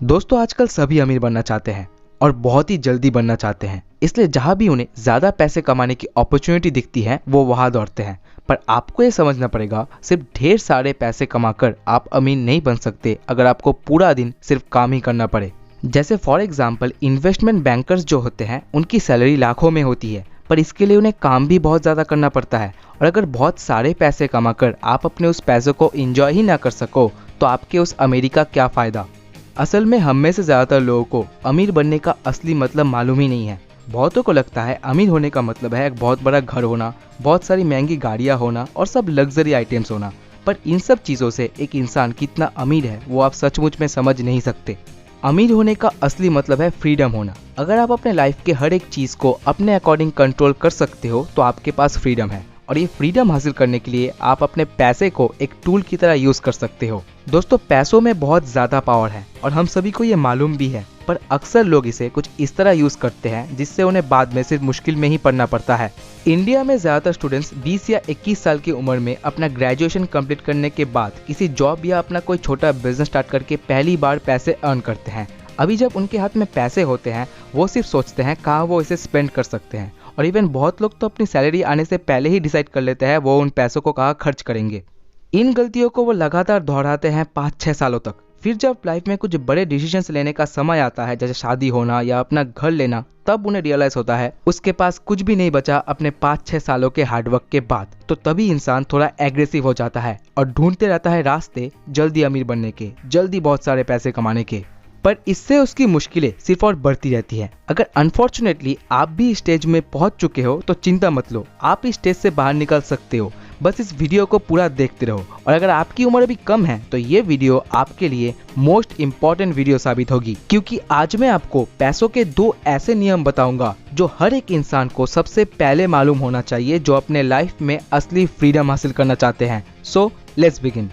दोस्तों आजकल सभी अमीर बनना चाहते हैं और बहुत ही जल्दी बनना चाहते हैं, इसलिए जहां भी उन्हें ज्यादा पैसे कमाने की अपॉर्चुनिटी दिखती है वो वहां दौड़ते हैं। पर आपको ये समझना पड़ेगा, सिर्फ ढेर सारे पैसे कमाकर आप अमीर नहीं बन सकते अगर आपको पूरा दिन सिर्फ काम ही करना पड़े। जैसे फॉर एग्जाम्पल इन्वेस्टमेंट बैंकर्स जो होते हैं उनकी सैलरी लाखों में होती है, पर इसके लिए उन्हें काम भी बहुत ज़्यादा करना पड़ता है। और अगर बहुत सारे पैसे कमाकर आप अपने उस पैसों को एंजॉय ही ना कर सको तो आपके उस अमीरी का क्या फ़ायदा। असल में हम में से ज़्यादातर लोगों को अमीर बनने का असली मतलब मालूम ही नहीं है। बहुतों को लगता है अमीर होने का मतलब है एक बहुत बड़ा घर होना, बहुत सारी महंगी गाड़ियाँ होना और सब लग्जरी आइटम्स होना। पर इन सब चीज़ों से एक इंसान कितना अमीर है वो आप सचमुच में समझ नहीं सकते। अमीर होने का असली मतलब है फ्रीडम होना। अगर आप अपने लाइफ के हर एक चीज़ को अपने अकॉर्डिंग कंट्रोल कर सकते हो तो आपके पास फ्रीडम है। और ये फ्रीडम हासिल करने के लिए आप अपने पैसे को एक टूल की तरह यूज कर सकते हो। दोस्तों पैसों में बहुत ज़्यादा पावर है और हम सभी को ये मालूम भी है, पर अक्सर लोग इसे कुछ इस तरह यूज करते हैं जिससे उन्हें बाद में सिर्फ मुश्किल में ही पड़ना पड़ता है। इंडिया में ज़्यादातर स्टूडेंट्स 20 या 21 साल की उम्र में अपना ग्रेजुएशन कंप्लीट करने के बाद किसी जॉब या अपना कोई छोटा बिजनेस स्टार्ट करके पहली बार पैसे अर्न करते हैं। अभी जब उनके हाथ में पैसे होते हैं वो सिर्फ सोचते हैं कहाँ वो इसे स्पेंड कर सकते हैं, और इवन बहुत लोग तो अपनी सैलरी आने से पहले ही डिसाइड कर लेते हैं वो उन पैसों को कहाँ खर्च करेंगे। इन गलतियों को वो लगातार दोहराते हैं 5-6 सालों तक। फिर जब लाइफ में कुछ बड़े डिसीजंस लेने का समय आता है, जैसे शादी होना या अपना घर लेना, तब उन्हें रियलाइज होता है उसके पास कुछ भी नहीं बचा अपने 5-6 सालों के हार्डवर्क के बाद। तो तभी इंसान थोड़ा एग्रेसिव हो जाता है और ढूंढते रहता है रास्ते जल्दी अमीर बनने के, जल्दी बहुत सारे पैसे कमाने के। पर इससे उसकी मुश्किलें सिर्फ और बढ़ती रहती है। अगर अनफॉर्चुनेटली आप भी स्टेज में पहुंच चुके हो तो चिंता मत लो, आप इस स्टेज से बाहर निकल सकते हो। बस इस वीडियो को पूरा देखते रहो, और अगर आपकी उम्र अभी कम है तो ये वीडियो आपके लिए मोस्ट इम्पॉर्टेंट वीडियो साबित होगी, क्योंकि आज मैं आपको पैसों के 2 ऐसे नियम बताऊंगा जो हर एक इंसान को सबसे पहले मालूम होना चाहिए जो अपने लाइफ में असली फ्रीडम हासिल करना चाहते हैं। So let's begin.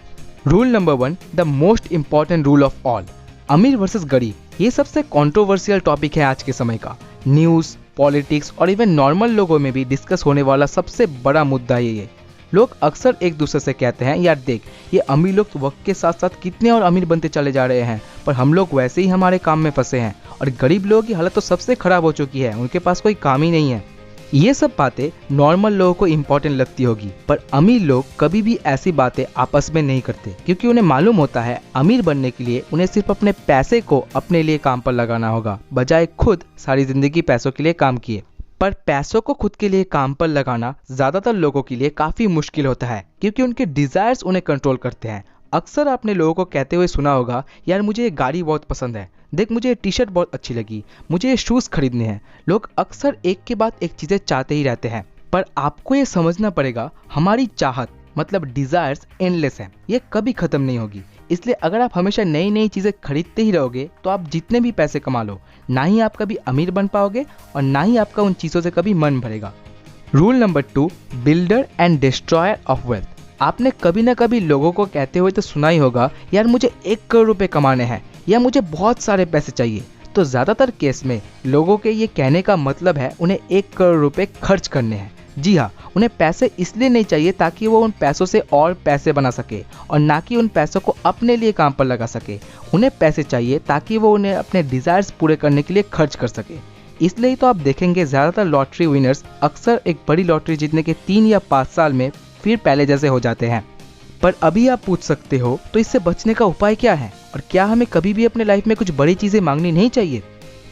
Rule number 1, the most important rule of all, अमीर वर्सेस गरीब। ये सबसे कंट्रोवर्शियल टॉपिक है आज के समय का। न्यूज़, पॉलिटिक्स और इवन नॉर्मल लोगों में भी डिस्कस होने वाला सबसे बड़ा मुद्दा है ये। लोग अक्सर एक दूसरे से कहते हैं, यार देख ये अमीर लोग वक्त के साथ साथ कितने और अमीर बनते चले जा रहे हैं, पर हम लोग वैसे ही हमारे काम में फंसे हैं, और गरीब लोगों की हालत तो सबसे खराब हो चुकी है, उनके पास कोई काम ही नहीं है। ये सब बातें नॉर्मल लोगों को इम्पोर्टेंट लगती होगी, पर अमीर लोग कभी भी ऐसी बातें आपस में नहीं करते, क्योंकि उन्हें मालूम होता है अमीर बनने के लिए उन्हें सिर्फ अपने पैसे को अपने लिए काम पर लगाना होगा, बजाय खुद सारी जिंदगी पैसों के लिए काम किए। पर पैसों को खुद के लिए काम पर लगाना ज्यादातर लोगों के लिए काफी मुश्किल होता है, क्योंकि उनके डिजायर्स उन्हें कंट्रोल करते हैं। अक्सर आपने लोगों को कहते हुए सुना होगा, यार मुझे ये गाड़ी बहुत पसंद है, देख मुझे ये टी शर्ट बहुत अच्छी लगी, मुझे ये शूज़ खरीदने हैं। लोग अक्सर एक के बाद एक चीज़ें चाहते ही रहते हैं, पर आपको ये समझना पड़ेगा हमारी चाहत मतलब डिज़ायर्स एंडलेस है, ये कभी ख़त्म नहीं होगी। इसलिए अगर आप हमेशा नई नई चीज़ें खरीदते ही रहोगे तो आप जितने भी पैसे कमा लो, ना ही आप कभी अमीर बन पाओगे और ना ही आपका उन चीज़ों से कभी मन भरेगा। Rule number 2, builder and destroyer of wealth. आपने कभी ना कभी लोगों को कहते हुए तो सुना ही होगा, यार मुझे 1 करोड़ रुपए कमाने हैं या मुझे बहुत सारे पैसे चाहिए। तो ज़्यादातर केस में लोगों के ये कहने का मतलब है उन्हें 1 करोड़ रुपए खर्च करने हैं। जी हाँ, उन्हें पैसे इसलिए नहीं चाहिए ताकि वो उन पैसों से और पैसे बना सके, और ना कि उन पैसों को अपने लिए काम पर लगा सके। उन्हें पैसे चाहिए ताकि वो उन्हें अपने डिज़ायर्स पूरे करने के लिए खर्च कर सके। इसलिए तो आप देखेंगे ज़्यादातर लॉटरी विनर्स अक्सर एक बड़ी लॉटरी जीतने के 3 या 5 साल में फिर पहले जैसे हो जाते हैं। पर अभी आप पूछ सकते हो, तो इससे बचने का उपाय क्या है, और क्या हमें कभी भी अपने लाइफ में कुछ बड़ी चीज़ें मांगनी नहीं चाहिए?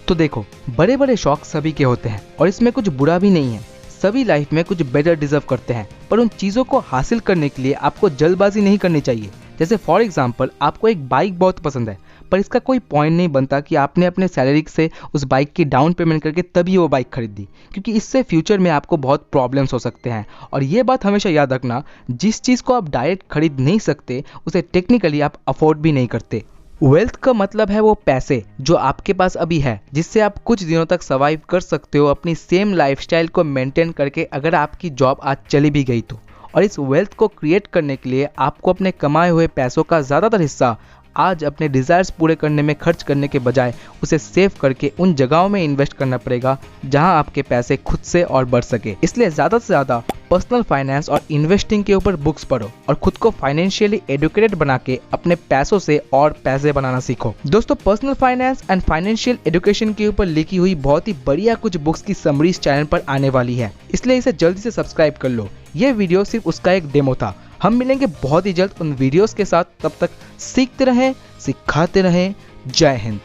तो देखो, बड़े बड़े शौक सभी के होते हैं और इसमें कुछ बुरा भी नहीं है। सभी लाइफ में कुछ बेटर डिजर्व करते हैं, पर उन चीज़ों को हासिल करने के लिए आपको जल्दबाजी नहीं करनी चाहिए। जैसे फॉर एग्जाम्पल आपको एक बाइक बहुत पसंद है, पर इसका कोई पॉइंट नहीं बनता कि आपने अपने सैलरी से उस बाइक की डाउन पेमेंट करके तभी वो बाइक खरीदी, क्योंकि इससे फ्यूचर में आपको बहुत प्रॉब्लम्स हो सकते हैं। और ये बात हमेशा याद रखना, जिस चीज़ को आप डायरेक्ट खरीद नहीं सकते उसे टेक्निकली आप अफोर्ड भी नहीं करते। वेल्थ का मतलब है वो पैसे जो आपके पास अभी है, जिससे आप कुछ दिनों तक सर्वाइव कर सकते हो अपनी सेम लाइफस्टाइल को मेंटेन करके, अगर आपकी जॉब आज चली भी गई तो। और इस वेल्थ को क्रिएट करने के लिए आपको अपने कमाए हुए पैसों का ज़्यादातर हिस्सा आज अपने डिजायर्स पूरे करने में खर्च करने के बजाय उसे सेव करके उन जगहों में इन्वेस्ट करना पड़ेगा जहां आपके पैसे खुद से और बढ़ सके। इसलिए ज्यादा से ज्यादा पर्सनल फाइनेंस और इन्वेस्टिंग के ऊपर बुक्स पढ़ो और खुद को फाइनेंशियली एडुकेटेड बना के अपने पैसों से और पैसे बनाना सीखो। दोस्तों, personal finance and financial education के ऊपर लिखी हुई बहुत ही बढ़िया कुछ बुक्स की समरी इस चैनल पर आने वाली है, इसलिए इसे जल्दी से सब्सक्राइब कर लो। ये वीडियो सिर्फ उसका एक डेमो था। हम मिलेंगे बहुत ही जल्द उन वीडियोस के साथ। तब तक सीखते रहें, सिखाते रहें। जय हिंद।